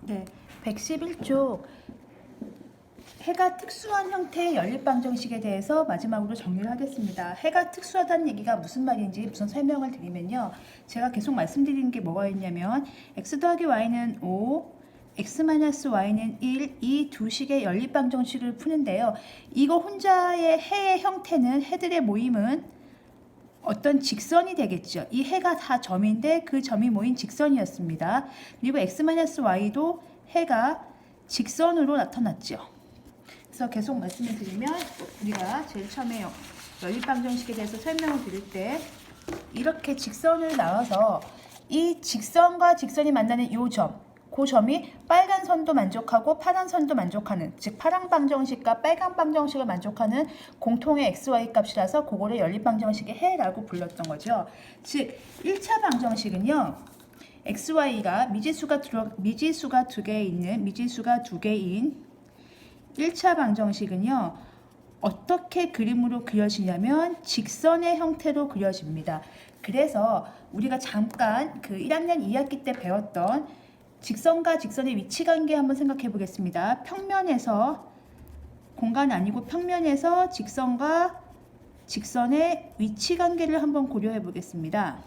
네, 111쪽 해가 특수한 형태의 연립방정식에 대해서 마지막으로 정리를 하겠습니다. 해가 특수하다는 얘기가 무슨 말인지 우선 설명을 드리면요. 제가 계속 말씀드리는 게 뭐가 있냐면 x 더하기 y는 5, x-y는 1, 이 두 식의 연립방정식을 푸는데요. 이거 혼자의 해의 형태는 해들의 모임은 어떤 직선이 되겠죠. 이 해가 다 점인데 그 점이 모인 직선이었습니다. 그리고 x-y도 해가 직선으로 나타났죠. 그래서 계속 말씀을 드리면 우리가 제일 처음에 연립방정식에 대해서 설명을 드릴 때 이렇게 직선을 나와서 이 직선과 직선이 만나는 이 점, 그 점이 빨간 선도 만족하고 파란 선도 만족하는, 즉 파란 방정식과 빨간 방정식을 만족하는 공통의 xy 값이라서 그거를 연립방정식의 해라고 불렀던 거죠. 즉 1차 방정식은요. xy가 미지수가 두 개 있는 미지수가 두 개인 1차 방정식은요. 어떻게 그림으로 그려지냐면 직선의 형태로 그려집니다. 그래서 우리가 잠깐 그 1학년 2학기 때 배웠던 직선과 직선의 위치관계 한번 생각해 보겠습니다. 평면에서 공간 아니고 평면에서 직선과 직선의 위치관계를 한번 고려해 보겠습니다.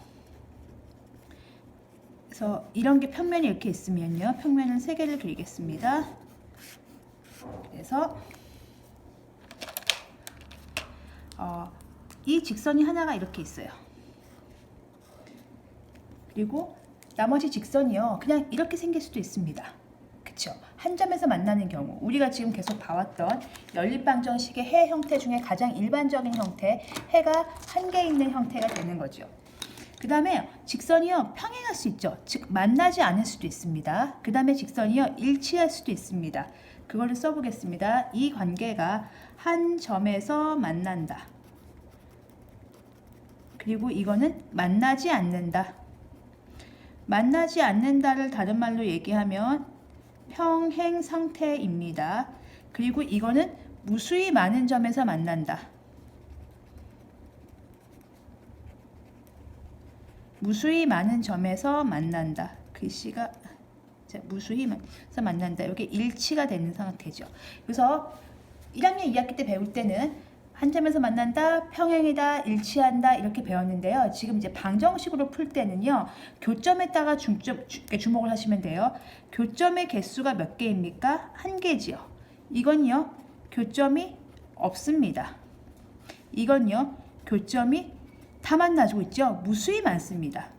그래서 이런 게 평면이 이렇게 있으면요. 평면을 3개를 그리겠습니다. 그래서 이 직선이 하나가 이렇게 있어요. 그리고 나머지 직선이요. 그냥 이렇게 생길 수도 있습니다. 그쵸? 한 점에서 만나는 경우 우리가 지금 계속 봐왔던 연립방정식의 해 형태 중에 가장 일반적인 형태, 해가 한 개 있는 형태가 되는 거죠. 그 다음에 직선이요. 평행할 수 있죠. 즉 만나지 않을 수도 있습니다. 그 다음에 직선이요. 일치할 수도 있습니다. 그거를 써보겠습니다. 이 관계가 한 점에서 만난다. 그리고 이거는 만나지 않는다. 만나지 않는다를 다른 말로 얘기하면 평행 상태입니다. 그리고 이거는 무수히 많은 점에서 만난다. 무수히 많은 점에서 만난다. 글씨가 무수히 해서 만난다. 이게 일치가 되는 상태죠. 그래서 1학년 2학기 때 배울 때는 한 점에서 만난다, 평행이다, 일치한다 이렇게 배웠는데요. 지금 이제 방정식으로 풀 때는요. 교점에다가 주목을 하시면 돼요. 교점의 개수가 몇 개입니까? 한 개지요. 이건요. 교점이 없습니다. 이건요. 교점이 다 만나고 있죠. 무수히 많습니다.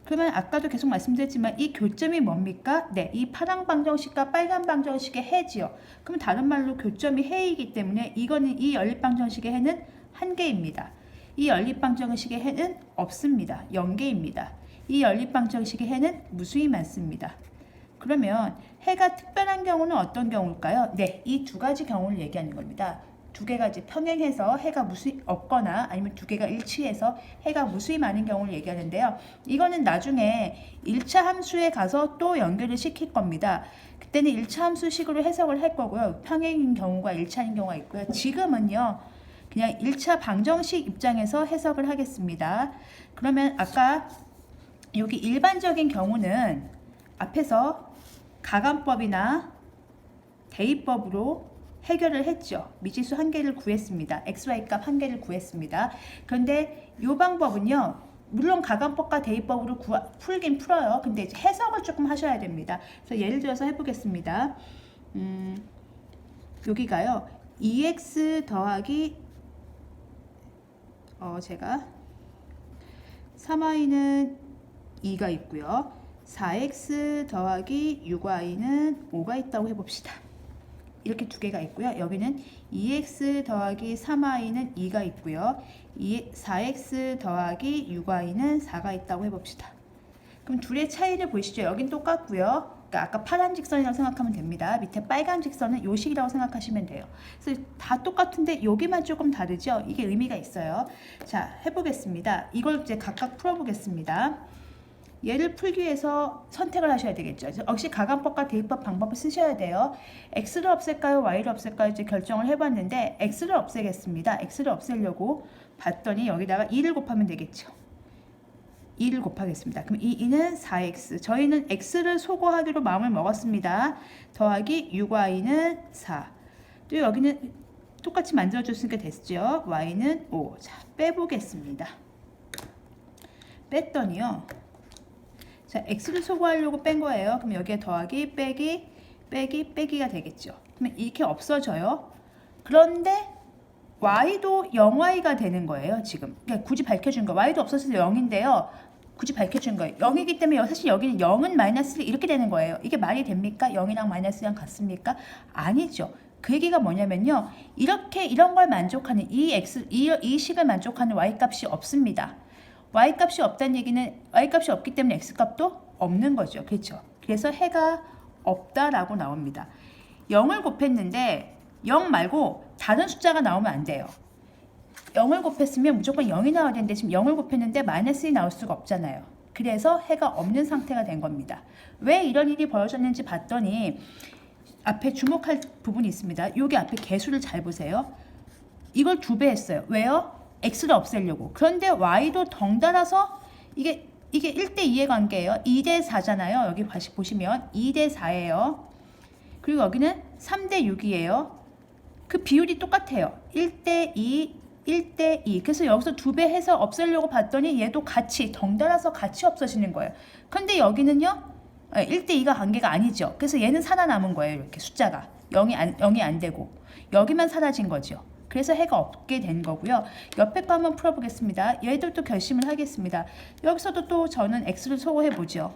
그러면 아까도 계속 말씀드렸지만 이 교점이 뭡니까? 네, 이 파란 방정식과 빨간 방정식의 해지요. 그럼 다른 말로 교점이 해이기 때문에 이거는 이 연립방정식의 해는 한 개입니다. 이 연립방정식의 해는 없습니다. 0개입니다. 이 연립방정식의 해는 무수히 많습니다. 그러면 해가 특별한 경우는 어떤 경우일까요? 네, 이 두 가지 경우를 얘기하는 겁니다. 두 개가 이제 평행해서 해가 무수히 없거나 아니면 두 개가 일치해서 해가 무수히 많은 경우를 얘기하는데요. 이거는 나중에 1차 함수에 가서 또 연결을 시킬 겁니다. 그때는 1차 함수식으로 해석을 할 거고요. 평행인 경우가 1차인 경우가 있고요. 지금은요. 그냥 1차 방정식 입장에서 해석을 하겠습니다. 그러면 아까 여기 일반적인 경우는 앞에서 가감법이나 대입법으로 해결을 했죠. 미지수 한 개를 구했습니다. xy 값 한 개를 구했습니다. 그런데 이 방법은요. 물론 가감법과 대입법으로 풀긴 풀어요. 근데 이제 해석을 조금 하셔야 됩니다. 그래서 예를 들어서 해보겠습니다. 여기가요. 2x 더하기 제가 3y는 2가 있고요. 4x 더하기 6y는 5가 있다고 해봅시다. 이렇게 두 개가 있고요. 여기는 2x 더하기 3y는 2가 있고요. 4x 더하기 6y는 4가 있다고 해봅시다. 그럼 둘의 차이를 보시죠. 여긴 똑같고요. 그러니까 아까 파란 직선이라고 생각하면 됩니다. 밑에 빨간 직선은 요 식이라고 생각하시면 돼요. 그래서 다 똑같은데 여기만 조금 다르죠. 이게 의미가 있어요. 자, 해보겠습니다. 이걸 이제 각각 풀어보겠습니다. 얘를 풀기 위해서 선택을 하셔야 되겠죠. 역시 가감법과 대입법 방법을 쓰셔야 돼요. x를 없앨까요? y를 없앨까요? 이제 결정을 해봤는데 x를 없애겠습니다. x를 없애려고 봤더니 여기다가 2를 곱하면 되겠죠. 2를 곱하겠습니다. 그럼 이 2는 4x. 저희는 x를 소거하기로 마음을 먹었습니다. 더하기 6y는 4. 또 여기는 똑같이 만들어줬으니까 됐죠. y는 5. 자, 빼보겠습니다. 뺐더니요. 자, x를 소거하려고 뺀 거예요. 그럼 여기에 더하기, 빼기가 되겠죠. 그러면 이렇게 없어져요. 그런데 y도 0y가 되는 거예요. 지금 그러니까 굳이 밝혀준 거. y도 없어져서 0인데요. 굳이 밝혀준 거예요. 0이기 때문에 사실 여기는 0은 마이너스 1 이렇게 되는 거예요. 이게 말이 됩니까? 0이랑 마이너스랑 같습니까? 아니죠. 그 얘기가 뭐냐면요. 이런 걸 만족하는 이 식을 만족하는 y 값이 없습니다. y 값이 없다는 얘기는 y 값이 없기 때문에 x 값도 없는 거죠. 그렇죠? 그래서 해가 없다라고 나옵니다. 0을 곱했는데 0 말고 다른 숫자가 나오면 안 돼요. 0을 곱했으면 무조건 0이 나와야 되는데 지금 0을 곱했는데 마이너스 1이 나올 수가 없잖아요. 그래서 해가 없는 상태가 된 겁니다. 왜 이런 일이 벌어졌는지 봤더니 앞에 주목할 부분이 있습니다. 여기 앞에 개수를 잘 보세요. 이걸 2배 했어요. 왜요? x를 없애려고. 그런데 y도 덩달아서 이게 1대2의 관계예요. 2대 4잖아요. 여기 다시 보시면 2대 4예요. 그리고 여기는 3대 6이에요. 그 비율이 똑같아요. 1대2, 1대2. 그래서 여기서 2배 해서 없애려고 봤더니 얘도 같이 덩달아서 같이 없어지는 거예요. 그런데 여기는요. 1대2가 관계가 아니죠. 그래서 얘는 살아남은 거예요. 이렇게 숫자가. 0이 안 되고. 여기만 사라진 거죠. 그래서 해가 없게 된 거고요. 옆에 거 한번 풀어보겠습니다. 얘도 또 결심을 하겠습니다. 여기서도 또 저는 x를 소거해보죠.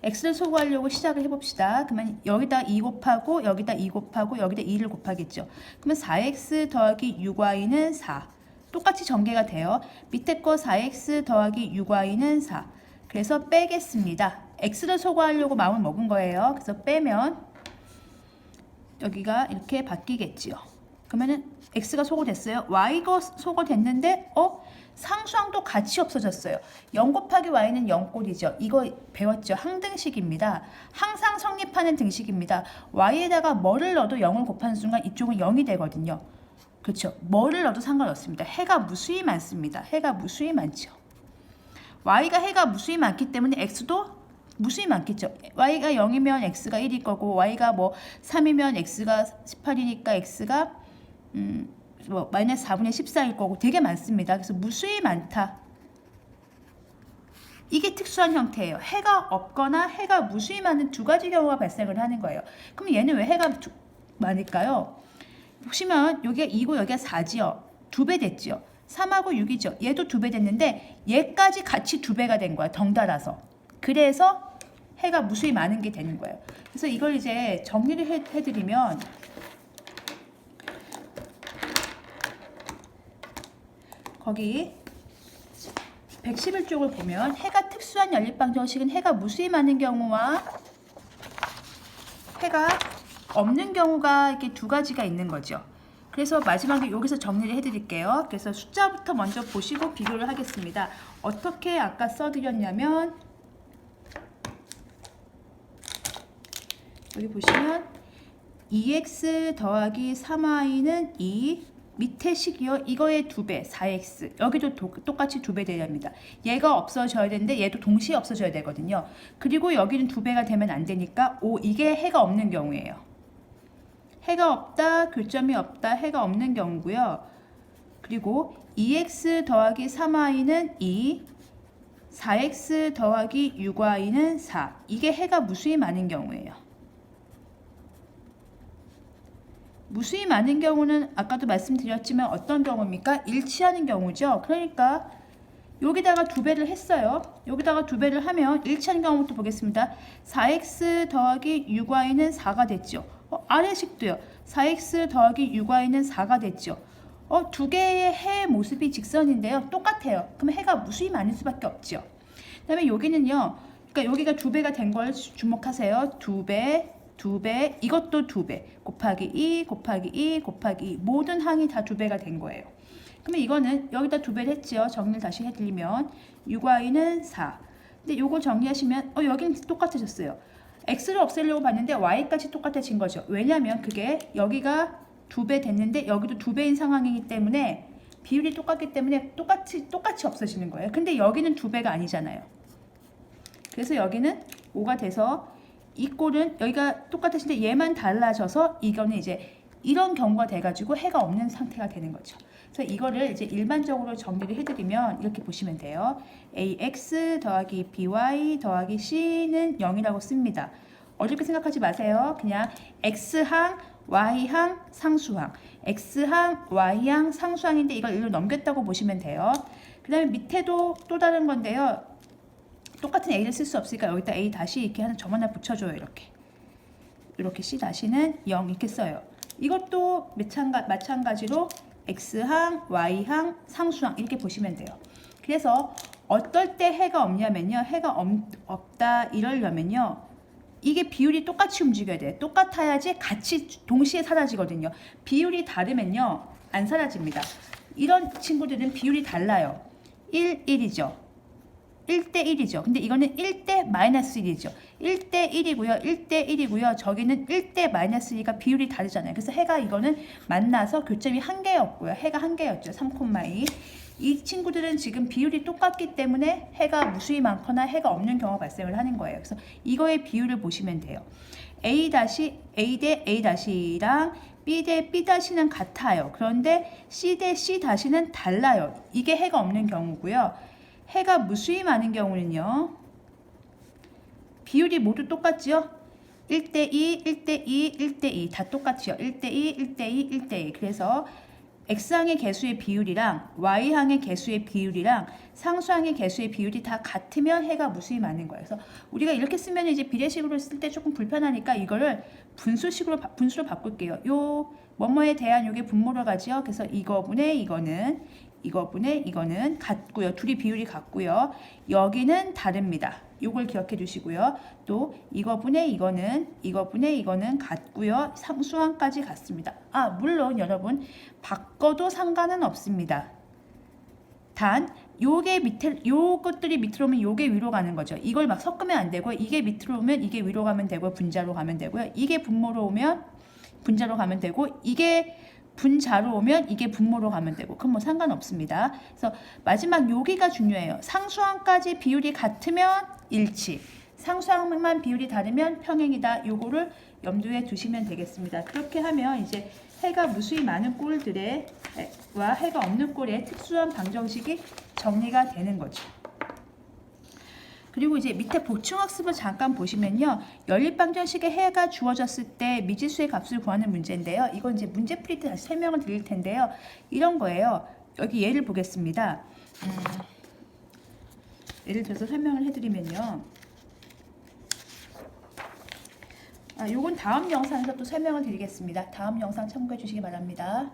x를 소거하려고 시작을 해봅시다. 그러면 여기다 2 곱하고 여기다 2 곱하고 여기다 2를 곱하겠죠. 그러면 4x 더하기 6y는 4. 똑같이 전개가 돼요. 밑에 거 4x 더하기 6y는 4. 그래서 빼겠습니다. x를 소거하려고 마음을 먹은 거예요. 그래서 빼면 여기가 이렇게 바뀌겠지요. 그러면은 x가 소거됐어요. y가 소거됐는데 상수항도 같이 없어졌어요. 0 곱하기 y는 0꼴이죠. 이거 배웠죠. 항등식입니다. 항상 성립하는 등식입니다. y에다가 뭐를 넣어도 0을 곱하는 순간 이쪽은 0이 되거든요. 그렇죠. 뭐를 넣어도 상관없습니다. 해가 무수히 많습니다. 해가 무수히 많죠. y가 해가 무수히 많기 때문에 x도 무수히 많겠죠. y가 0이면 x가 1일 거고 y가 뭐 3이면 x가 18이니까 x가 마이너스 4분의 14일 거고 되게 많습니다. 그래서 무수히 많다. 이게 특수한 형태예요. 해가 없거나 해가 무수히 많은 두 가지 경우가 발생을 하는 거예요. 그럼 얘는 왜 해가 많을까요? 보시면 여기가 2고 여기가 4지요. 2배 됐죠. 3하고 6이죠. 얘도 2배 됐는데 얘까지 같이 2배가 된 거야. 덩달아서. 그래서 해가 무수히 많은 게 되는 거예요. 그래서 이걸 이제 정리를 해드리면 거기 111쪽을 보면 해가 특수한 연립방정식은 해가 무수히 많은 경우와 해가 없는 경우가 이렇게 두 가지가 있는 거죠. 그래서 마지막에 여기서 정리를 해드릴게요. 그래서 숫자부터 먼저 보시고 비교를 하겠습니다. 어떻게 아까 써드렸냐면 여기 보시면 2x 더하기 3y는 2 밑에 식이요. 이거의 2배 4x. 여기도 똑같이 2배 되렵니다. 얘가 없어져야 되는데 얘도 동시에 없어져야 되거든요. 그리고 여기는 2배가 되면 안 되니까 5. 이게 해가 없는 경우예요. 해가 없다, 교점이 없다, 해가 없는 경우고요. 그리고 2x 더하기 3y는 2, 4x 더하기 6y는 4. 이게 해가 무수히 많은 경우예요. 무수히 많은 경우는 아까도 말씀드렸지만 어떤 경우입니까? 일치하는 경우죠. 그러니까 여기다가 2배를 했어요. 여기다가 2배를 하면 일치하는 경우부터 보겠습니다. 4x 더하기 6y는 4가 됐죠. 아래식도요. 4x 더하기 6y는 4가 됐죠. 두 개의 해의 모습이 직선인데요. 똑같아요. 그럼 해가 무수히 많을 수밖에 없죠. 그 다음에 여기는요. 그러니까 여기가 2배가 된 걸 주목하세요. 2배, 이것도 2배, 곱하기 2, 곱하기 2, 곱하기 2. 모든 항이 다 2배가 된 거예요. 그러면 이거는 여기다 2배를 했지요. 정리를 다시 해드리면 6y는 4. 근데 요거 정리하시면 여기는 똑같아졌어요. x를 없애려고 봤는데 y까지 똑같아진 거죠. 왜냐하면 그게 여기가 2배 됐는데 여기도 2배인 상황이기 때문에 비율이 똑같기 때문에 똑같이 없어지는 거예요. 근데 여기는 2배가 아니잖아요. 그래서 여기는 5가 돼서 이 꼴은 여기가 똑같으신데 얘만 달라져서 이거는 이제 이런 경우가 돼가지고 해가 없는 상태가 되는 거죠. 그래서 이거를 이제 일반적으로 정리를 해드리면 이렇게 보시면 돼요. ax 더하기 by 더하기 c는 0이라고 씁니다. 어렵게 생각하지 마세요. 그냥 x항, y항, 상수항, x항, y항, 상수항인데 이걸 일로 넘겼다고 보시면 돼요. 그 다음에 밑에도 또 다른 건데요. 똑같은 a를 쓸 수 없으니까 여기다 a 다시 이렇게 하는 점 하나 붙여줘요. 이렇게 c 다시는 0 이렇게 써요. 이것도 마찬가지로 x항, y항, 상수항 이렇게 보시면 돼요. 그래서 어떨 때 해가 없냐면요. 해가 없다 이러려면요. 이게 비율이 똑같이 움직여야 돼요. 똑같아야지 같이 동시에 사라지거든요. 비율이 다르면요. 안 사라집니다. 이런 친구들은 비율이 달라요. 1, 1이죠. 1대 1이죠. 근데 이거는 1대 마이너스 1이죠. 1대 1이고요. 1대 1이고요. 저기는 1대 마이너스 2가 비율이 다르잖아요. 그래서 해가 이거는 만나서 교점이 한 개였고요. 해가 한 개였죠. 3,2. 이 친구들은 지금 비율이 똑같기 때문에 해가 무수히 많거나 해가 없는 경우가 발생을 하는 거예요. 그래서 이거의 비율을 보시면 돼요. A 대 A-랑 B 대 B-는 같아요. 그런데 C 대 C-는 달라요. 이게 해가 없는 경우고요. 해가 무수히 많은 경우는요. 비율이 모두 똑같죠? 1대2, 1대2, 1대2 다 똑같죠. 1대2, 1대2, 1대2 그래서 X항의 개수의 비율이랑 Y항의 개수의 비율이랑 상수항의 개수의 비율이 다 같으면 해가 무수히 많은 거예요. 그래서 우리가 이렇게 쓰면 이제 비례식으로 쓸 때 조금 불편하니까 이거를 분수로 바꿀게요. 요 뭐뭐에 대한 요게 분모로 가죠. 그래서 이거분의 이거는 같고요. 둘이 비율이 같고요. 여기는 다릅니다. 요걸 기억해 주시고요. 또 이거분의 이거는 같고요. 상수항까지 같습니다. 물론 여러분 바꿔도 상관은 없습니다. 단 요것들이 밑으로 오면 요게 위로 가는 거죠. 이걸 막 섞으면 안 되고 이게 밑으로 오면 이게 위로 가면 되고 분자로 가면 되고요. 이게 분모로 오면 분자로 가면 되고 이게 분자로 오면 이게 분모로 가면 되고 그건 뭐 상관없습니다. 그래서 마지막 여기가 중요해요. 상수항까지 비율이 같으면 일치, 상수항만 비율이 다르면 평행이다. 요거를 염두에 두시면 되겠습니다. 그렇게 하면 이제 해가 무수히 많은 꼴들과 해가 없는 꼴의 특수한 방정식이 정리가 되는 거죠. 그리고 이제 밑에 보충학습을 잠깐 보시면요. 연립방정식에 해가 주어졌을 때 미지수의 값을 구하는 문제인데요. 이건 이제 문제 풀이 때 다시 설명을 드릴 텐데요. 이런 거예요. 여기 예를 보겠습니다. 예를 들어서 설명을 해드리면요. 요건 다음 영상에서 또 설명을 드리겠습니다. 다음 영상 참고해 주시기 바랍니다.